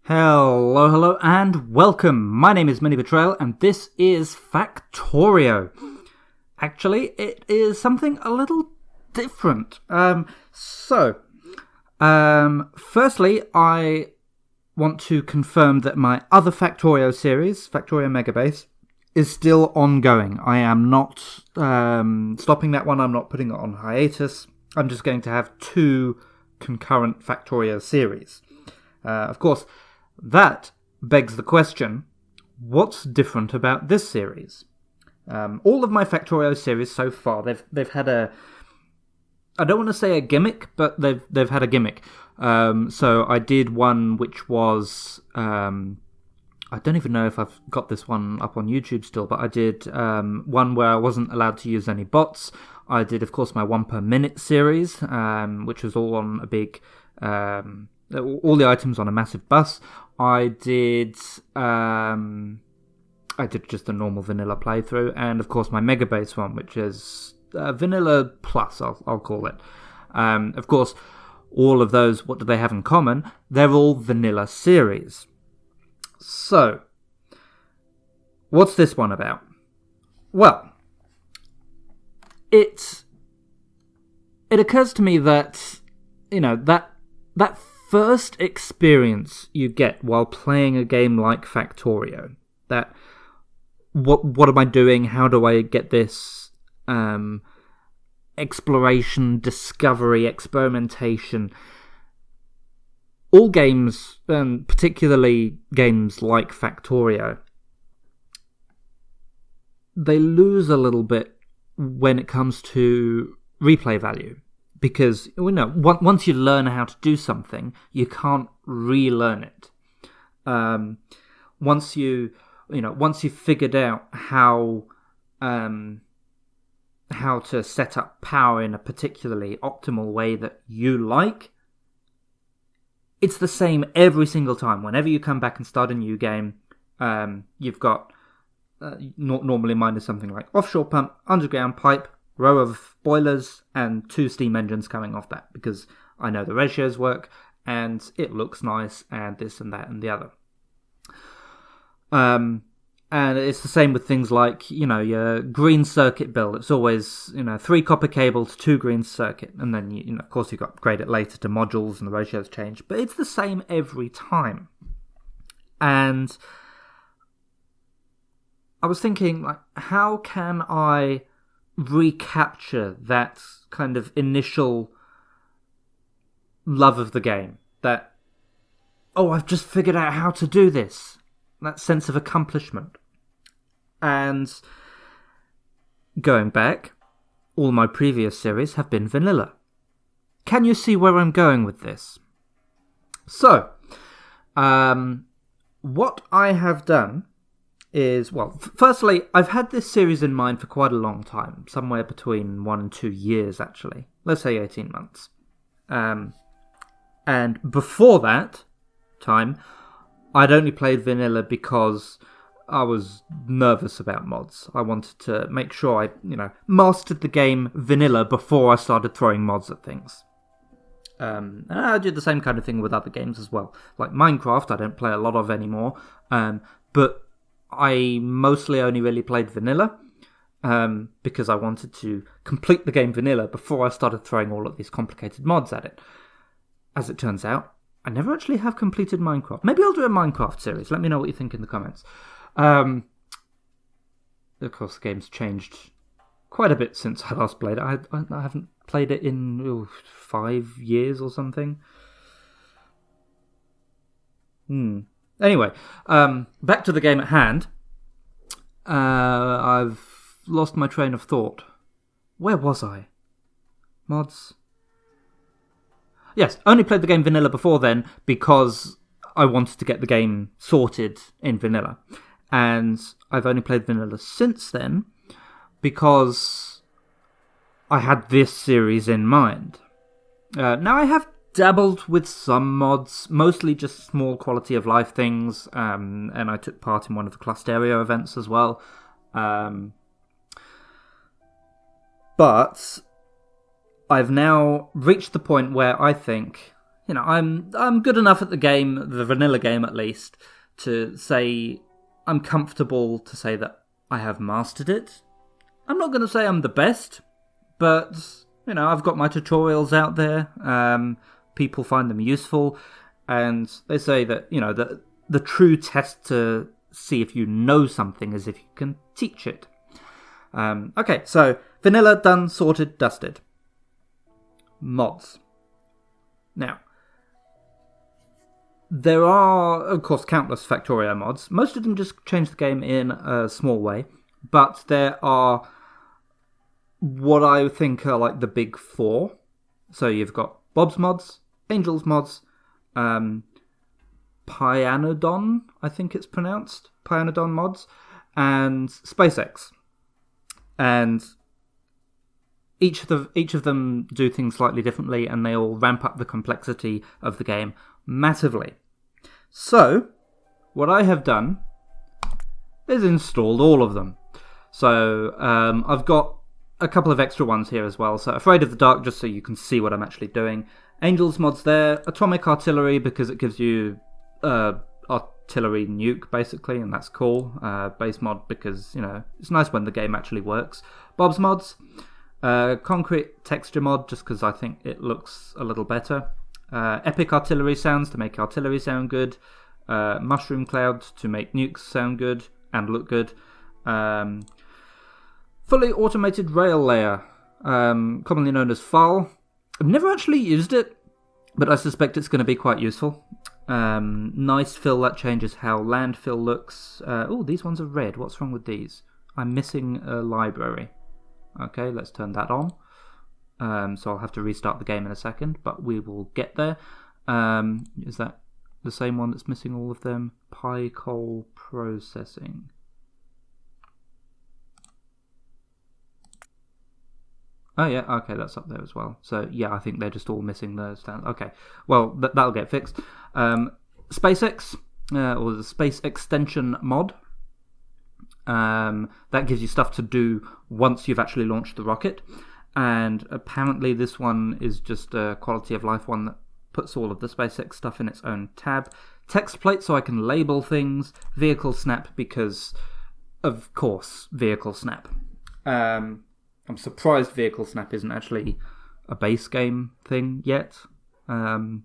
Hello, and welcome. My name is MiniBetrayal, and this is Factorio. Actually, it is something a little different. Firstly, I want to confirm that my other Factorio series, Factorio Megabase, is still ongoing. I am not stopping that one. I'm not putting it on hiatus. I'm just going to have two concurrent Factorio series. Of course, that begs the question, what's different about this series? All of my Factorio series so far, they've had a, I don't want to say a gimmick, but they've had a gimmick. So I did one which was, I don't even know if I've got this one up on YouTube still, but I did one where I wasn't allowed to use any bots. I did, of course, my 1 per minute series, which was all on a big, all the items on a massive bus. I did just a normal vanilla playthrough, and of course my Megabase one, which is vanilla plus, I'll call it. Of course, all of those, what do they have in common? They're all vanilla series. So, what's this one about? Well, it occurs to me that, that first experience you get while playing a game like Factorio, that what am I doing? How do I get this exploration, discovery, experimentation? All games, particularly games like Factorio, they lose a little bit when it comes to replay value. Because once you learn how to do something, you can't relearn it. Once you've figured out how to set up power in a particularly optimal way that you like, it's the same every single time. Whenever you come back and start a new game, you've got normally mine is something like offshore pump, underground pipe, row of boilers, and 2 steam engines coming off that, because I know the ratios work, and it looks nice, and this and that and the other. And it's the same with things like, your green circuit build. It's always, 3 copper cables, 2 green circuit, and then, of course, you upgrade it later to modules, and the ratios change, but it's the same every time. And I was thinking, how can I recapture that kind of initial love of the game, that, I've just figured out how to do this, that sense of accomplishment. And going back, all my previous series have been vanilla. Can you see where I'm going with this? So, what I have done is, firstly, I've had this series in mind for quite a long time, somewhere between 1 and 2 years, actually. Let's say 18 months. And before that time, I'd only played vanilla because I was nervous about mods. I wanted to make sure I, mastered the game vanilla before I started throwing mods at things. And I did the same kind of thing with other games as well. Like Minecraft, I don't play a lot of anymore, but I mostly only really played vanilla because I wanted to complete the game vanilla before I started throwing all of these complicated mods at it. As it turns out, I never actually have completed Minecraft. Maybe I'll do a Minecraft series. Let me know what you think in the comments. Of course, the game's changed quite a bit since I last played it. I haven't played it in 5 years or something. Anyway, back to the game at hand. I've lost my train of thought. Where was I? Mods? Yes, only played the game vanilla before then because I wanted to get the game sorted in vanilla. And I've only played vanilla since then because I had this series in mind. Now I have dabbled with some mods, mostly just small quality of life things, and I took part in one of the Clusterio events as well. But I've now reached the point where I think, I'm good enough at the game, the vanilla game at least, to say I'm comfortable to say that I have mastered it. I'm not going to say I'm the best, but, I've got my tutorials out there. People find them useful, and they say that, the true test to see if you know something is if you can teach it. Okay, so vanilla done, sorted, dusted. Mods. Now, there are, of course, countless Factorio mods. Most of them just change the game in a small way, but there are what I think are like the big four. So you've got Bob's mods, Angel's mods, Pyanodon, I think it's pronounced, Pyanodon mods, and SpaceX. And each of them do things slightly differently, and they all ramp up the complexity of the game massively. So, what I have done is installed all of them. So, I've got a couple of extra ones here as well. So, Afraid of the Dark, just so you can see what I'm actually doing. Angel's mod's there. Atomic Artillery, because it gives you artillery nuke, basically, and that's cool. Base mod, because, it's nice when the game actually works. Bob's mods. Concrete Texture mod, just because I think it looks a little better. Epic Artillery Sounds, to make artillery sound good. Mushroom Cloud, to make nukes sound good and look good. Fully Automated Rail Layer, commonly known as FAL. I've never actually used it, but I suspect it's going to be quite useful. Nice fill that changes how landfill looks. These ones are red. What's wrong with these? I'm missing a library. Okay, let's turn that on. So I'll have to restart the game in a second, but we will get there. Is that the same one that's missing all of them? Coal Processing. Oh yeah, okay, that's up there as well. So yeah, I think they're just all missing the stand. Okay, well, that'll get fixed. SpaceX, or the Space Extension mod. That gives you stuff to do once you've actually launched the rocket. And apparently this one is just a quality of life one that puts all of the SpaceX stuff in its own tab. Text plate so I can label things. Vehicle snap because, of course, vehicle snap. I'm surprised vehicle snap isn't actually a base game thing yet. Mind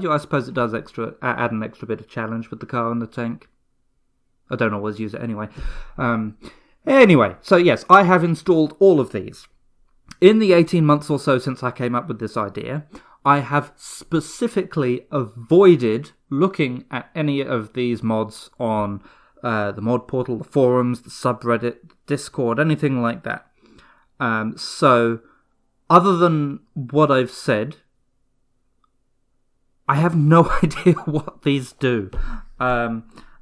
you, I suppose it does add an extra bit of challenge with the car and the tank. I don't always use it anyway. Anyway, so yes, I have installed all of these. In the 18 months or so since I came up with this idea, I have specifically avoided looking at any of these mods on the mod portal, the forums, the subreddit, Discord, anything like that. So, other than what I've said, I have no idea what these do.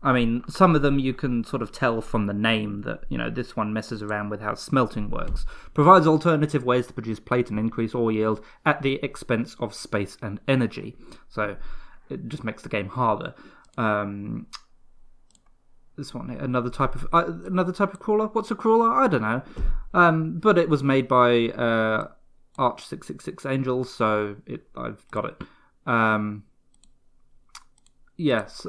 I mean, some of them you can sort of tell from the name that, this one messes around with how smelting works. Provides alternative ways to produce plate and increase ore yield at the expense of space and energy. So, it just makes the game harder. This one, another type of crawler. What's a crawler? I don't know. But it was made by Arch 666 Angels, so I've got it. Yes.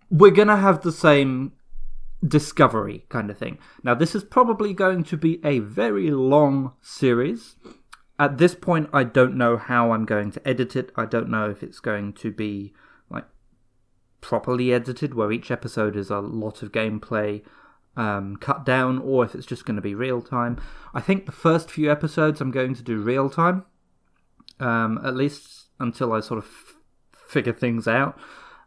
We're gonna have the same discovery kind of thing. Now, this is probably going to be a very long series. At this point, I don't know how I'm going to edit it. I don't know if it's going to be properly edited, where each episode is a lot of gameplay cut down, or if it's just going to be real time. I think the first few episodes I'm going to do real time, at least until I sort of figure things out.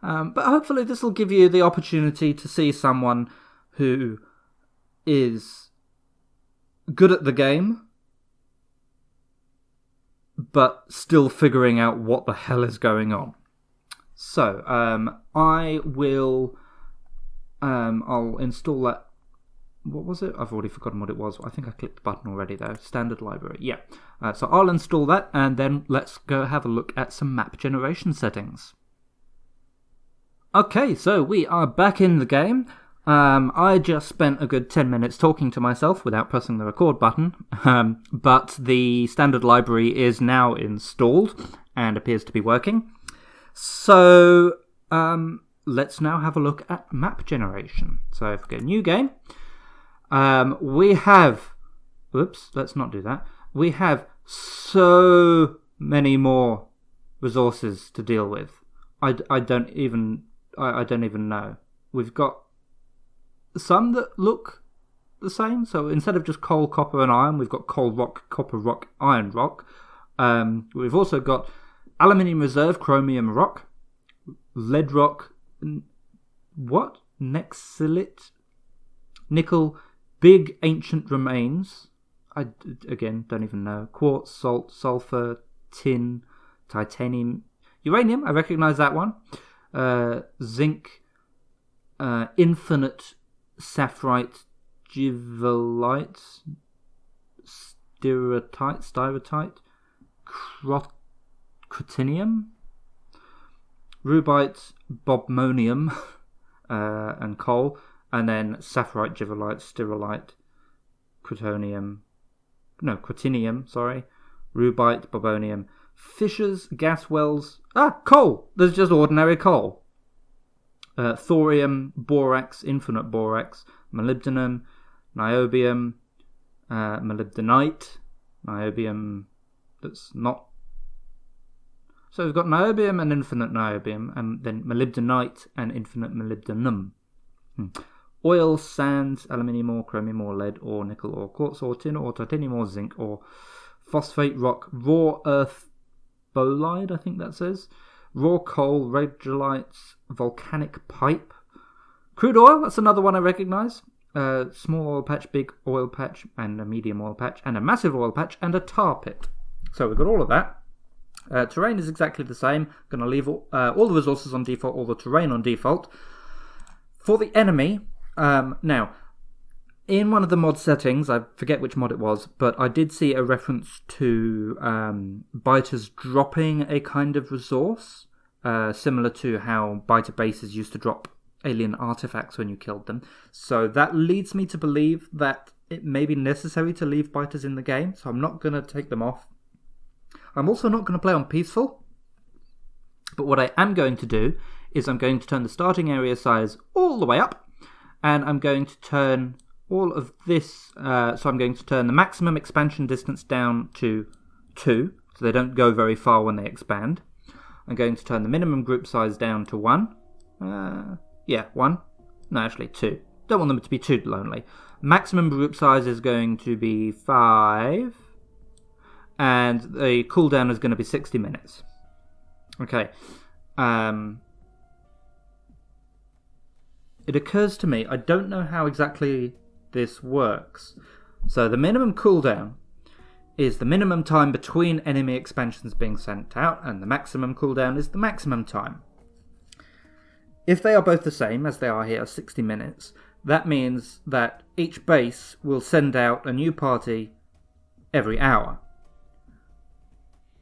But hopefully this will give you the opportunity to see someone who is good at the game, but still figuring out what the hell is going on. So, I will... I'll install that... What was it? I've already forgotten what it was. I think I clicked the button already, though. Standard library. Yeah. So I'll install that, and then let's go have a look at some map generation settings. Okay, so we are back in the game. I just spent a good 10 minutes talking to myself without pressing the record button, but the standard library is now installed and appears to be working. So let's now have a look at map generation. So if we go new game, we have... Oops, let's not do that. We have so many more resources to deal with. I don't even know. We've got some that look the same. So instead of just coal, copper, and iron, we've got coal, rock, copper, rock, iron, rock. We've also got aluminium reserve, chromium, rock, lead rock, what? Nexilite, nickel, big ancient remains. I again don't even know. Quartz, salt, sulfur, tin, titanium, uranium. I recognise that one. Zinc, infinite sapphirite, givelite, styrotite, crotinium, rubite, bobmonium, and coal, and then sapphirite, givelite, styrolite, crotinium, rubite, bobonium, fissures, gas wells, coal! There's just ordinary coal. Thorium, borax, infinite borax, molybdenum, niobium, molybdenite, niobium that's not... So we've got niobium and infinite niobium, and then molybdenite and infinite molybdenum. Oil, sand, aluminium ore, chromium ore, lead ore, nickel ore, quartz ore, tin ore, titanium ore, zinc ore, phosphate rock, raw earth bolide, I think that says, raw coal, radiolites, volcanic pipe, crude oil, that's another one I recognise, small oil patch, big oil patch, and a medium oil patch, and a massive oil patch, and a tar pit. So we've got all of that. Terrain is exactly the same. I'm going to leave all the resources on default, all the terrain on default. For the enemy, now, in one of the mod settings, I forget which mod it was, but I did see a reference to biters dropping a kind of resource, similar to how biter bases used to drop alien artifacts when you killed them. So that leads me to believe that it may be necessary to leave biters in the game, so I'm not going to take them off. I'm also not going to play on peaceful, but what I am going to do is I'm going to turn the starting area size all the way up, and I'm going to turn all of this, so I'm going to turn the maximum expansion distance down to 2, so they don't go very far when they expand. I'm going to turn the minimum group size down to 1. 1. No, actually 2. Don't want them to be too lonely. Maximum group size is going to be 5, and the cooldown is going to be 60 minutes. Okay. It occurs to me, I don't know how exactly this works. So the minimum cooldown is the minimum time between enemy expansions being sent out, and the maximum cooldown is the maximum time. If they are both the same, as they are here, 60 minutes, that means that each base will send out a new party every hour.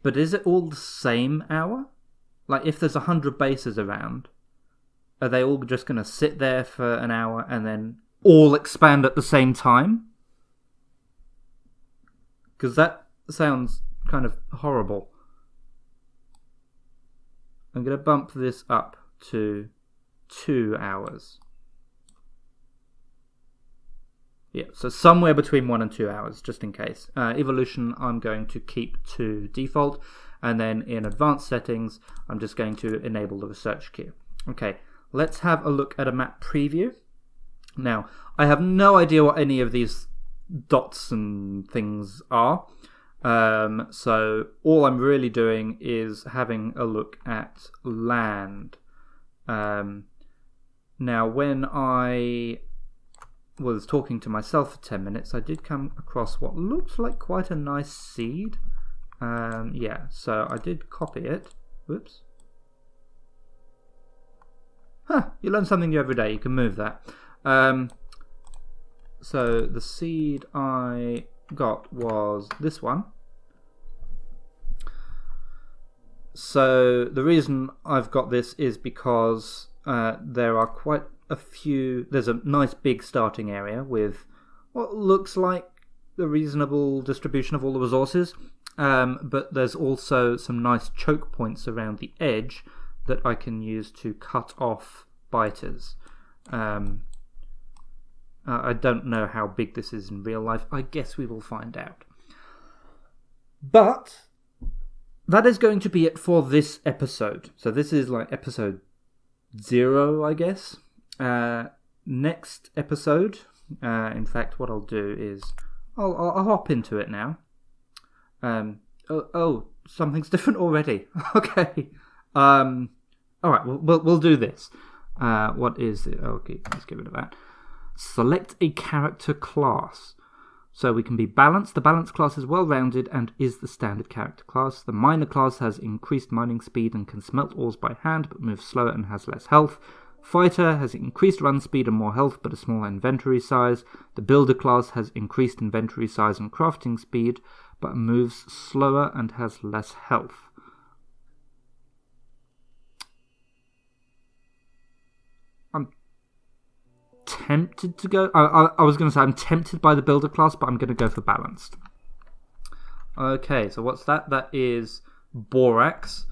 But is it all the same hour? Like, if there's 100 bases around, are they all just going to sit there for an hour and then all expand at the same time? Because that sounds kind of horrible. I'm going to bump this up to 2 hours. Yeah, so somewhere between 1 and 2 hours, just in case. Evolution, I'm going to keep to default. And then in advanced settings, I'm just going to enable the research queue. Okay, let's have a look at a map preview. Now, I have no idea what any of these dots and things are. So all I'm really doing is having a look at land. Now, when I was talking to myself for 10 minutes, I did come across what looked like quite a nice seed. Yeah, so I did copy it. Whoops. You learn something new every day. You can move that. So the seed I got was this one. So the reason I've got this is because there are quite a there's a nice big starting area with what looks like a reasonable distribution of all the resources, but there's also some nice choke points around the edge that I can use to cut off biters. I don't know how big this is in real life. I guess we will find out. But that is going to be it for this episode. So this is like episode 0, I guess. Next episode, in fact, what I'll do is I'll hop into it now. Something's different already. Okay. All right. We'll do this. What is it? Okay, let's get rid of that. Select a character class. So we can be balanced. The balanced class is well-rounded and is the standard character class. The miner class has increased mining speed and can smelt ores by hand, but moves slower and has less health. Fighter has increased run speed and more health, but a smaller inventory size. The builder class has increased inventory size and crafting speed, but moves slower and has less health. I'm tempted to go... I was going to say I'm tempted by the builder class, but I'm going to go for balanced. Okay, so what's that? That is borax.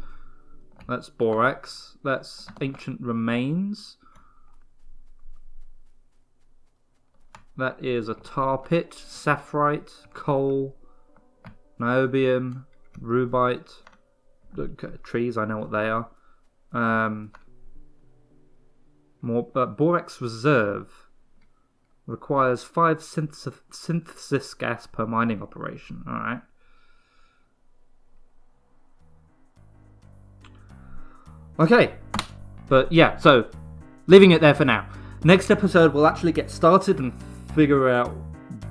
That's borax. That's ancient remains. That is a tar pit, sapphirite, coal, niobium, rubite. Trees, I know what they are. More borax reserve requires 5 synthesis gas per mining operation. All right. Okay, but yeah, so leaving it there for now. Next episode, we'll actually get started and figure out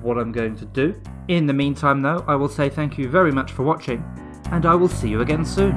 what I'm going to do. In the meantime, though, I will say thank you very much for watching, and I will see you again soon.